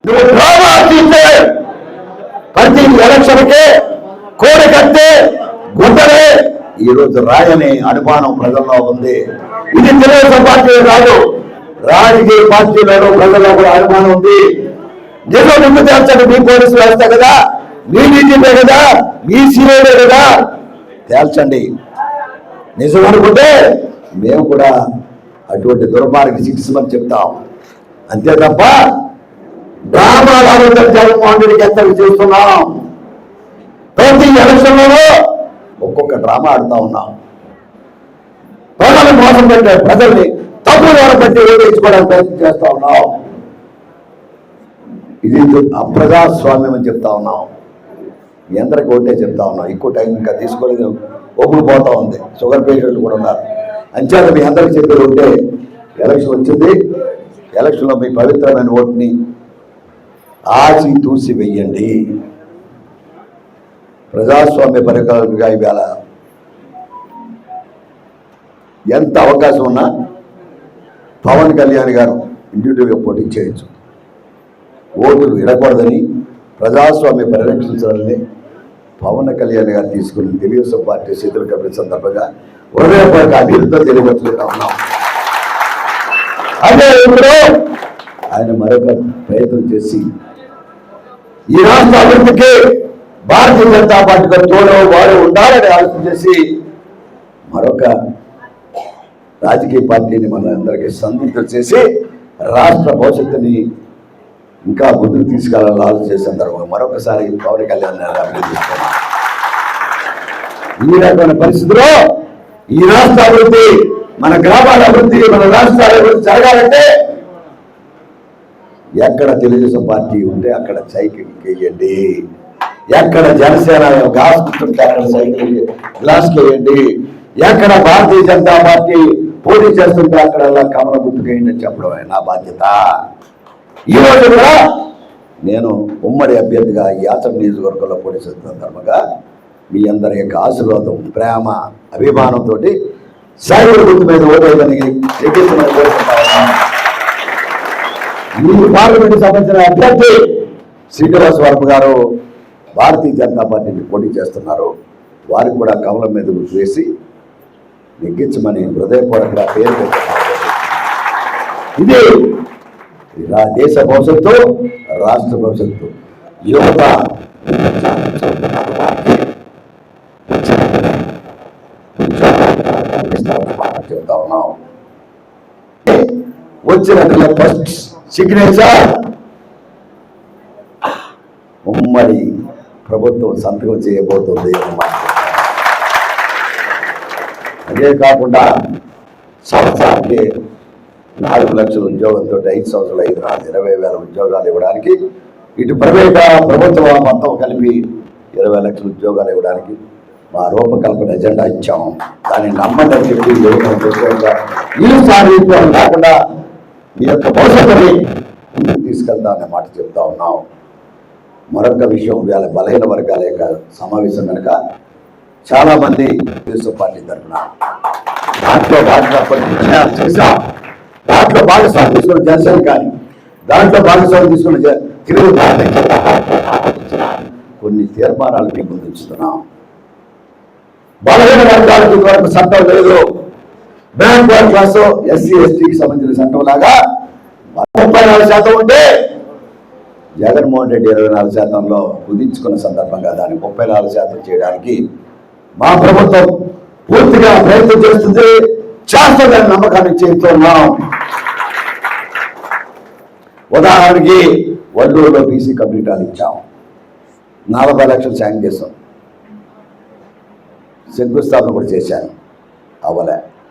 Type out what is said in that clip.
నువ్వు డ్రామా తీస్తే ప్రతి ఎలక్షన్కే కోడి కట్టే గుడ్డలే ఈరోజు రాయని అనుమానం ప్రజల్లో ఉంది. ఇది తెలుగుదేశం పార్టీ కాదు, రాజకీయ పార్టీలలో ప్రజల్లో కూడా అనుమానం ఉంది. నిజం ముందు తేల్చండి. మీ పోలీసులు వేస్తా కదా, మీ డీజీపీ కదా, మీ సీఐలే కదా, తేల్చండి. నిజం అనుకుంటే మేము కూడా అటువంటి దుర్మార్గ శిక్షమని చెప్తాం. అంతే తప్ప డ్రామాలు ఆలోచన జగన్మోహన్ రెడ్డికి ఎంత చేస్తున్నాం. ప్రతి ఎలక్షన్లలో ఒక్కొక్క డ్రామా ఆడుతూ ఉన్నాం. ప్రజల్ని మోసం పెట్టే, ప్రజల్ని తప్పు పెట్టి వేయించుకోవడానికి ప్రయత్నం చేస్తా ఉన్నాం. ఇది అప్రజాస్వామ్యం అని చెప్తా ఉన్నాం. మీ అందరికీ ఒకటే చెప్తా ఉన్నాం. ఎక్కువ టైం ఇంకా తీసుకోలేదు, ఒప్పుడు పోతా ఉంది. షుగర్ పేషెంట్లు కూడా ఉన్నారు. అంచేత మీ అందరికీ చెప్పేది ఉంటే, ఎలక్షన్ వచ్చింది. ఎలక్షన్లో మీ పవిత్రమైన ఓటుని ఆచి తూసి వెయ్యండి. ప్రజాస్వామ్య పరికరాలుగా ఇవాళ ఎంత అవకాశం ఉన్నా పవన్ కళ్యాణ్ గారు ఇండివిజువల్గా పోటీ చేయొచ్చు. ఓటులు ఇడకూడదని, ప్రజాస్వామ్య పరిరక్షించాలని పవన్ కళ్యాణ్ గారు తీసుకుని తెలుగుదేశం పార్టీ శీతల కమిటీ సందర్భంగా హృదయపూర్వక అభివృద్ధితో తెలియవచ్చుకుంటా ఉన్నాం. అదే ఇప్పుడు ఆయన మరొక ప్రయత్నం చేసి ఈ రాష్ట్ర అభివృద్ధికి భారతీయ జనతా పార్టీతో తోడు వాడు ఉండాలని ఆలోచన చేసి మరొక రాజకీయ పార్టీని మన అందరికీ సందిగ్ధం చేసి రాష్ట్ర భవిష్యత్తుని ఇంకా ముందుకు తీసుకెళ్లాలని ఆలోచన చేసిన తర్వాత మరొకసారి పవన్ కళ్యాణ్ అభివృద్ధిస్తున్నాం. ఈ రకమైన పరిస్థితిలో ఈ రాష్ట్ర అభివృద్ధి, మన గ్రామాల అభివృద్ధి, మన రాష్ట్రాల అభివృద్ధి జరగాలంటే ఎక్కడ తెలుగుదేశం పార్టీ ఉంటే అక్కడ సైకిల్ వేయండి. ఎక్కడ జనసేన గ్లాస్ కూర్చుంటే అక్కడ సైకిల్ గ్లాస్ వేయండి. ఎక్కడ భారతీయ జనతా పార్టీ పోటీ చేస్తుంటే అక్కడ కమల గుర్తుకేయండి అని చెప్పడం నా బాధ్యత. ఈ రోజు కూడా నేను ఉమ్మడి అభ్యర్థిగా ఈ ఆచరణ నియోజకవర్గంలో పోటీ చేస్తున్న సందర్భంగా మీ అందరి యొక్క ఆశీర్వాదం, ప్రేమ, అభిమానంతో సైకిల్ గుర్తు మీద ఓటేదని ఎక్కించమని కోరుకుంటా. ఈ పార్లమెంట్ సంబంధించిన అభ్యర్థి శ్రీనివాస్ వర్మ గారు భారతీయ జనతా పార్టీని పోటీ చేస్తున్నారు. వారికి కూడా కమలం మీద వేసి నెగ్గించమని హృదయపూర్వకంగా పేరు పెడుతున్నారు. ఇది దేశ భవిష్యత్తు, రాష్ట్ర భవిష్యత్తు, యువత చెప్తా ఉన్నాం. వచ్చిన ఫస్ట్ సిగ్నేచర్ ఉమ్మడి ప్రభుత్వం సంతకం చేయబోతుంది. అదే కాకుండా సంవత్సరానికి 4 లక్షల ఉద్యోగంతో 5 సంవత్సరాలు 20,000 ఉద్యోగాలు ఇవ్వడానికి, ఇటు ప్రైవేట్ ప్రభుత్వం మొత్తం కలిపి 20 లక్షల ఉద్యోగాలు ఇవ్వడానికి మా రూపకల్పన ఎజెండా ఇచ్చాము. దాన్ని నమ్మదని చెప్పి ఈసారి కాకుండా మీ యొక్క భవిష్యత్తుని ముందుకు తీసుకెళ్తామనే మాట చెప్తా ఉన్నాం. మరొక విషయం, ఇవాళ బలహీన వర్గాల యొక్క సమావేశం కనుక చాలామంది తెలుగుదేశం పార్టీ తరఫున దాంట్లో భాగస్వామ్యం తీసుకున్న జనసేన కానీ, దాంట్లో భాగస్వామ్యం తీసుకున్న తెలుగు కొన్ని తీర్మానాలు మేము ముందుంచుతున్నాం. బలహీన వర్గాలకు ఇదివరకు చట్టం లేదు. బ్యాక్వర్డ్ క్లాస్ ఎస్సీ ఎస్టీకి సంబంధించిన చట్టం లాగా 34% ఉంటే జగన్మోహన్ రెడ్డి 24%లో కుదించుకున్న సందర్భంగా దాన్ని 34% చేయడానికి మా ప్రభుత్వం పూర్తిగా ప్రయత్నం చేస్తుంది. చేస్తుందని నమ్మకాన్ని చేస్తున్నాం. ఉదాహరణకి వల్లూరులో బీసీ కమ్యూనిటీలు ఇచ్చాం. 40 లక్షలు శాంక్షన్ చేసాం. శంకుస్థాపన కూడా చేశాను, అవ్వలే.